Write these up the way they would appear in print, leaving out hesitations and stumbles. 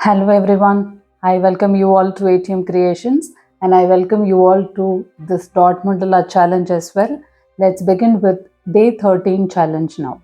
Hello everyone. I welcome you all to ATM Creations and I welcome you all to this dot mandala challenge as well. Let's begin with day 13 challenge now.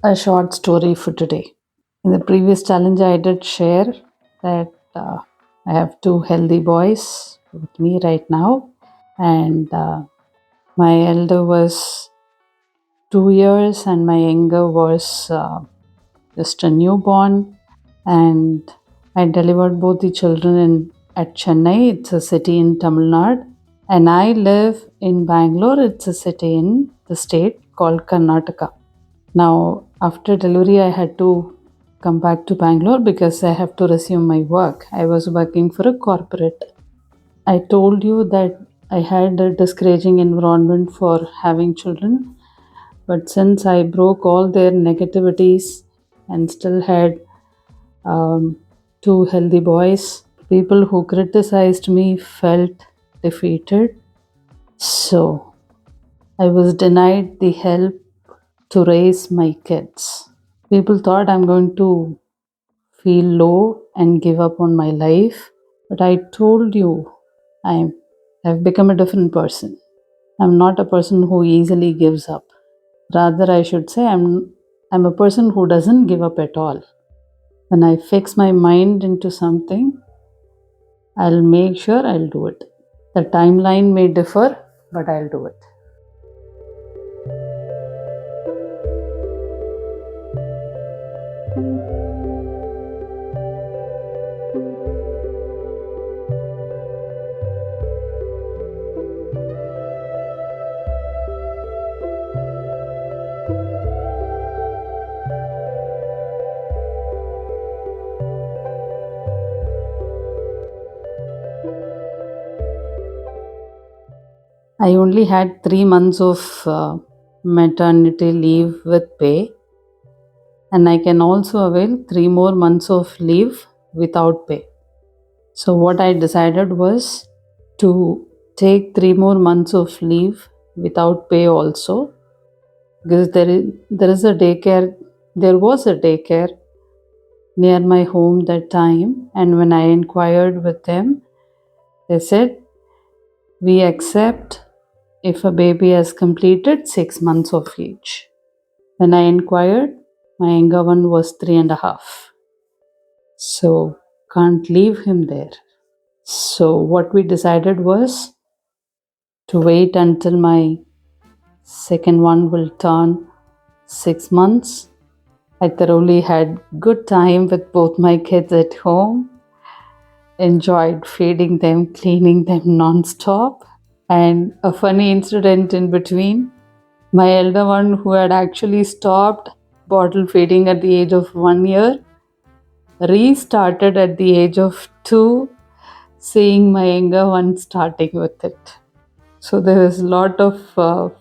A short story for today. In the previous challenge, I did share that I have two healthy boys with me right now, and my elder was 2 years, and my younger was just a newborn. And I delivered both the children at Chennai. It's a city in Tamil Nadu, and I live in Bangalore. It's a city in the state called Karnataka. Now, after delivery, I had to come back to Bangalore because I have to resume my work. I was working for a corporate. I told you that I had a discouraging environment for having children, but since I broke all their negativities and still had two healthy boys, people who criticized me felt defeated. So I was denied the help to raise my kids. People thought I'm going to feel low and give up on my life, but I told you I'm, I've become a different person. I'm not a person who easily gives up. Rather, I should say I'm a person who doesn't give up at all. When I fix my mind into something, I'll make sure I'll do it. The timeline may differ, but I'll do it. I only had 3 months of maternity leave with pay, and I can also avail 3 more months of leave without pay. So, what I decided was to take 3 more months of leave without pay also, because there was a daycare near my home that time, and when I inquired with them, they said we accept if a baby has completed 6 months of age. When I inquired, my younger one was 3.5. So can't leave him there. So what we decided was to wait until my second one will turn 6 months. I thoroughly had good time with both my kids at home, enjoyed feeding them, cleaning them non-stop. And a funny incident in between, my elder one, who had actually stopped bottle feeding at the age of 1 year, restarted at the age of 2, seeing my younger one starting with it. So there is a lot of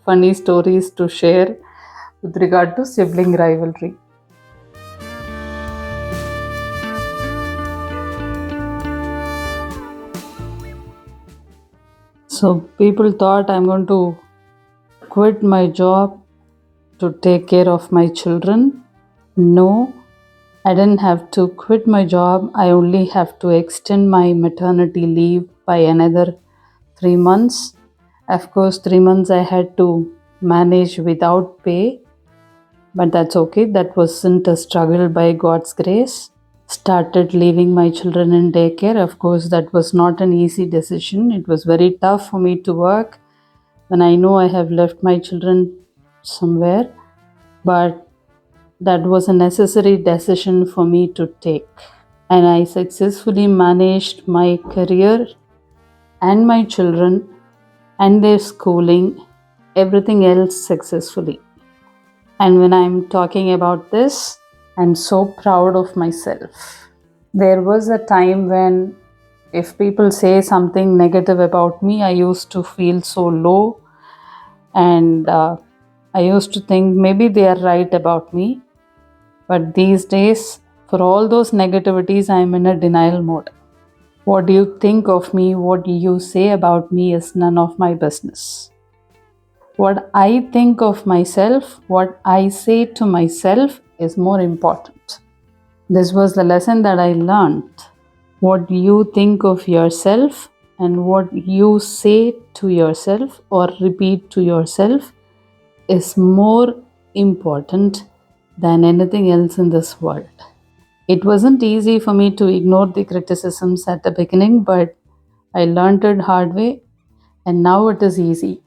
funny stories to share with regard to sibling rivalry. So people thought I'm going to quit my job to take care of my children. No, I didn't have to quit my job. I only have to extend my maternity leave by another 3 months. Of course, 3 months I had to manage without pay, but that's okay. That wasn't a struggle by God's grace. Started leaving my children in daycare. Of course, that was not an easy decision. It was very tough for me to work when I know I have left my children somewhere, but that was a necessary decision for me to take. And I successfully managed my career and my children and their schooling, everything else successfully. And when I'm talking about this, I'm so proud of myself. There was a time when, if people say something negative about me, I used to feel so low, and I used to think maybe they are right about me. But these days, for all those negativities, I'm in a denial mode. What do you think of me? What you say about me is none of my business. What I think of myself, what I say to myself is more important. This was the lesson that I learned. What you think of yourself and what you say to yourself or repeat to yourself is more important than anything else in this world. It wasn't easy for me to ignore the criticisms at the beginning, but I learned it hard way, and now it is easy.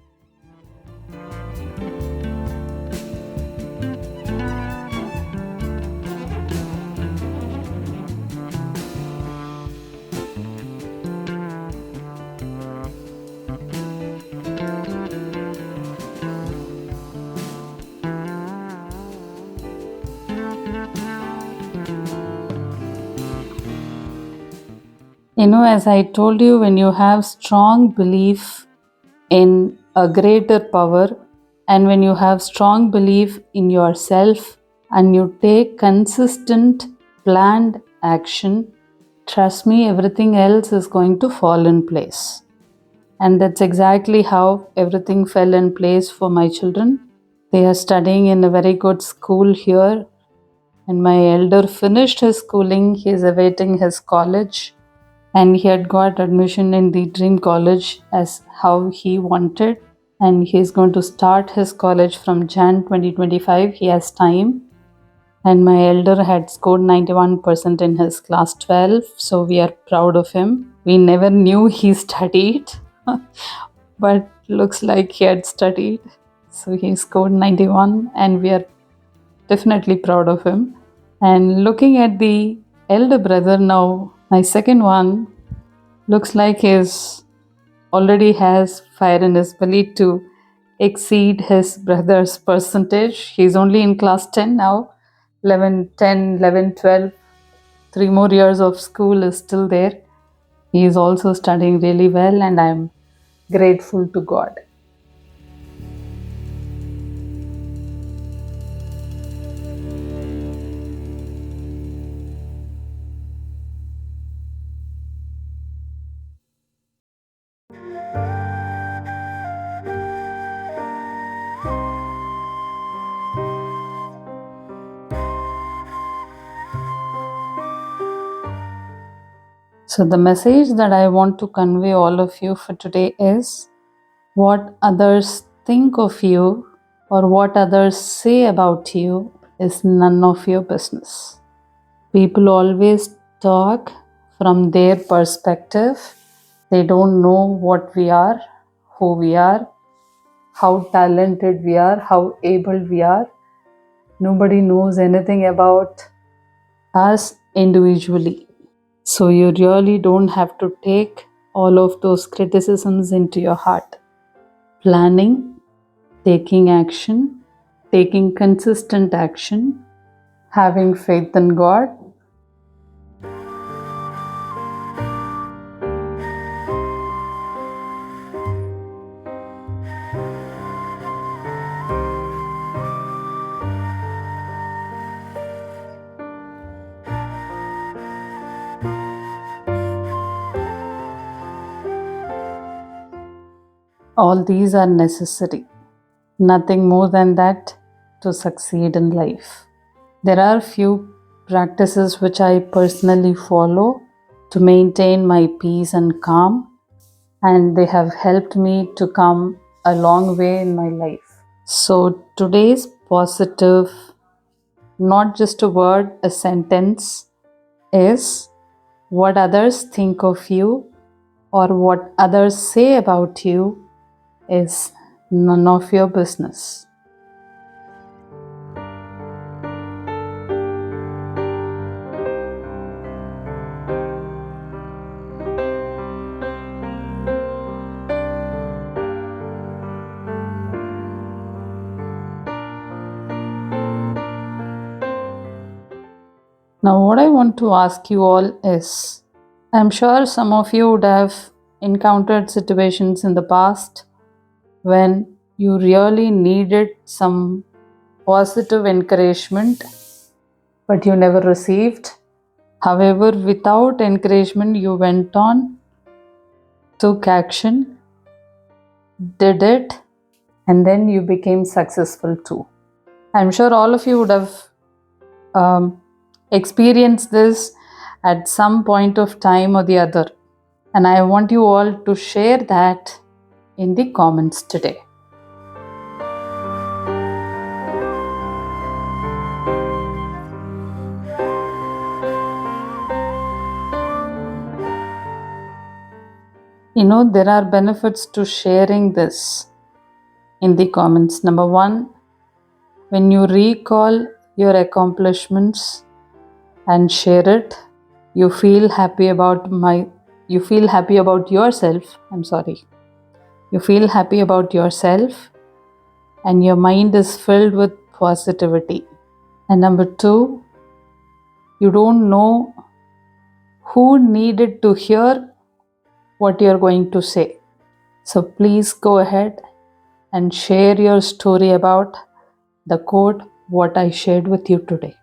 As I told you, when you have strong belief in a greater power, and when you have strong belief in yourself and you take consistent planned action, trust me, everything else is going to fall in place. And that's exactly how everything fell in place for my children. They are studying in a very good school here, and my elder finished his schooling. He is awaiting his college, and he had got admission in the dream college as how he wanted, and he is going to start his college from Jan 2025. He has time. And my elder had scored 91% in his class 12, so we are proud of him. We never knew he studied, but looks like he had studied. So he scored 91, and we are definitely proud of him. And looking at the elder brother now, my second one, looks like he's already has fire in his belly to exceed his brother's percentage. He's only in class 10 now. 11, 10, 11, 12. 3 more years of school is still there. He is also studying really well, and I'm grateful to God. So, the message that I want to convey all of you for today is, what others think of you or what others say about you is none of your business. People always talk from their perspective. They don't know what we are, who we are, how talented we are, how able we are. Nobody knows anything about us individually. So you really don't have to take all of those criticisms into your heart. Planning, taking action, taking consistent action, having faith in God. All these are necessary. Nothing more than that to succeed in life. There are few practices which I personally follow to maintain my peace and calm, and they have helped me to come a long way in my life. So, today's positive, not just a word, a sentence, is what others think of you or what others say about you is none of your business. Now, what I want to ask you all is, I'm sure some of you would have encountered situations in the past when you really needed some positive encouragement, but you never received. However, without encouragement, you went on, took action, did it, and then you became successful too. I'm sure all of you would have experienced this at some point of time or the other. And I want you all to share that in the comments today. There are benefits to sharing this in the comments. Number one, when you recall your accomplishments and share it, you feel happy about yourself. I'm sorry. You feel happy about yourself and your mind is filled with positivity. And number two, you don't know who needed to hear what you're going to say. So please go ahead and share your story about the quote what I shared with you today.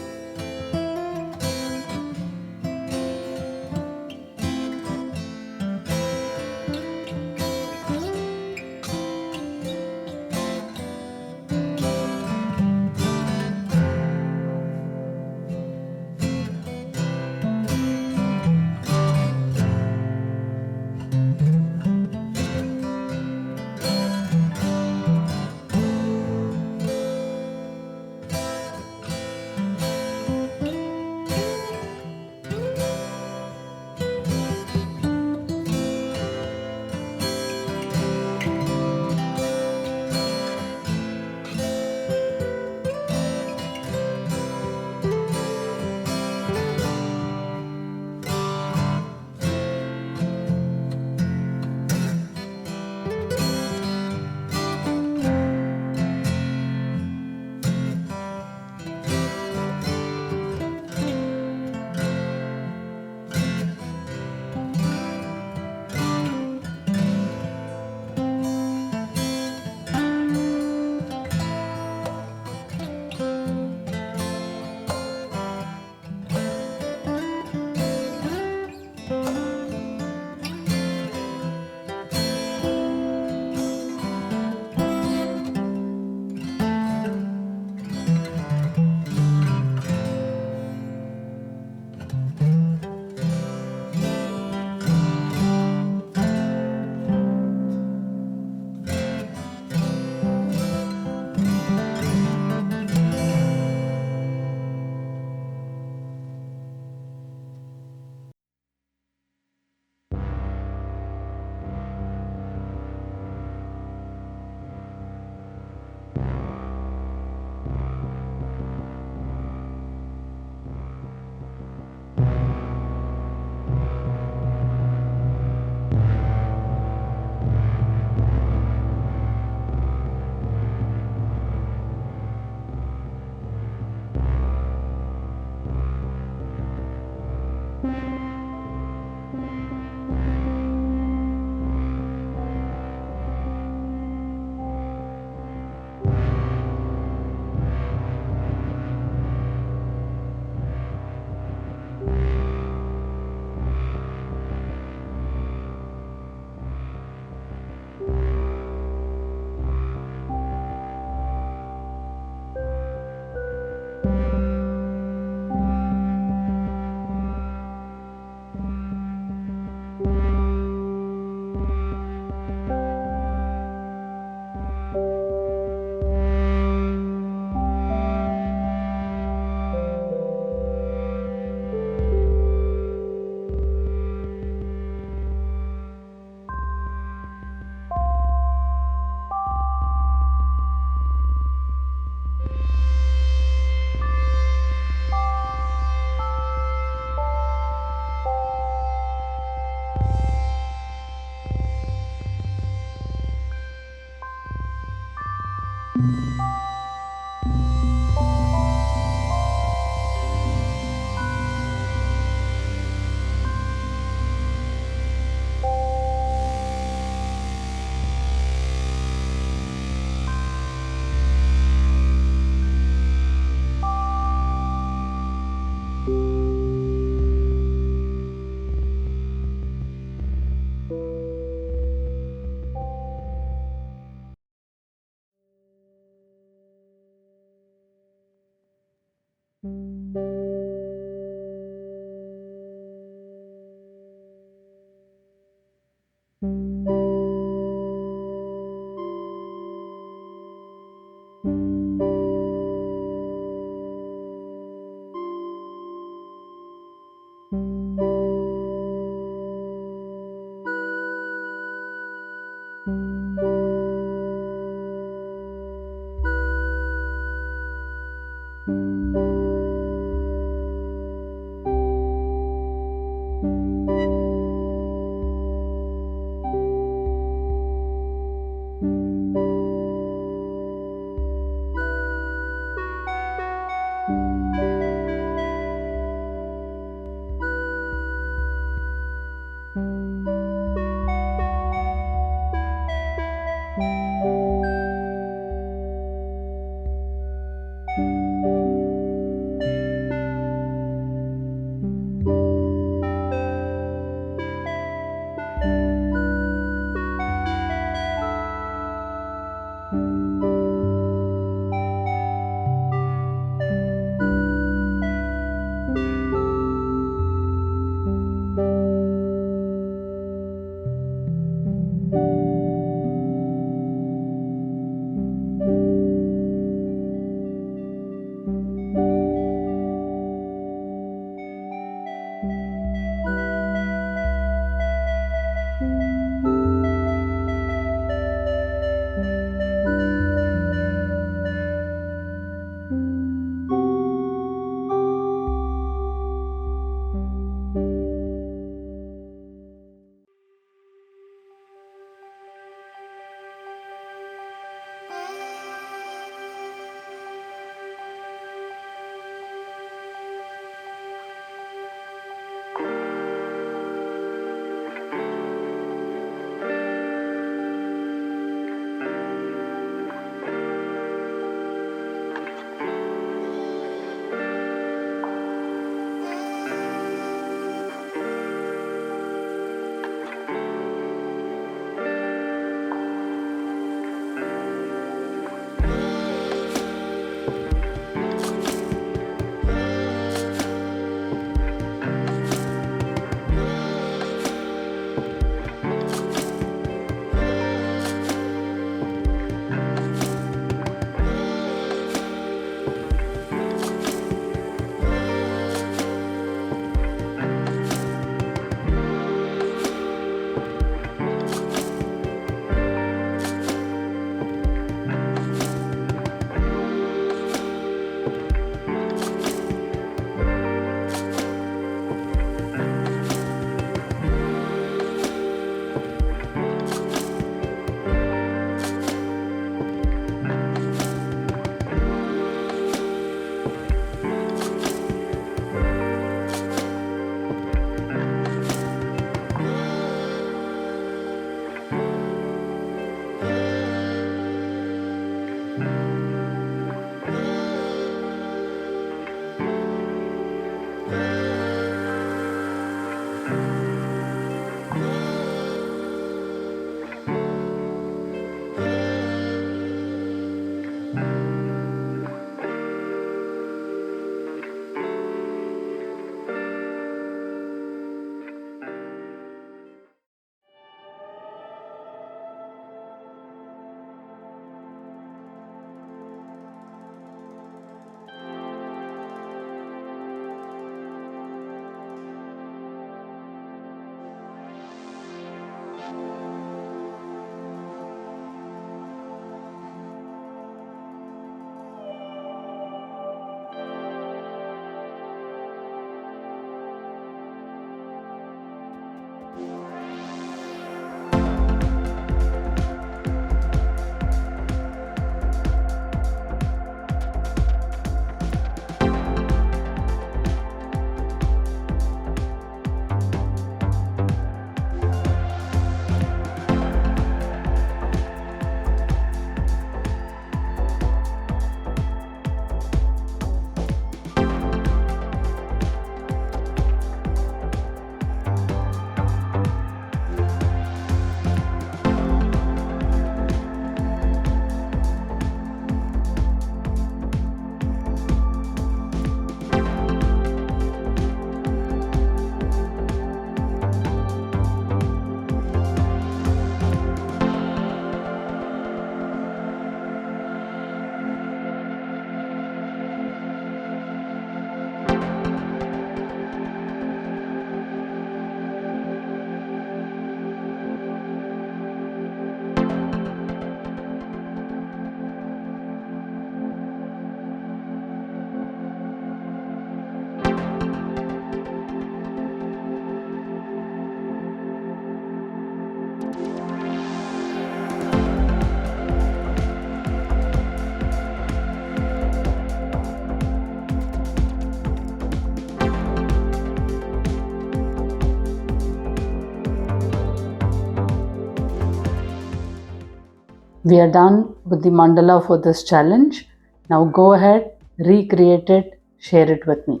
We are done with the mandala for this challenge. Now go ahead, recreate it, share it with me.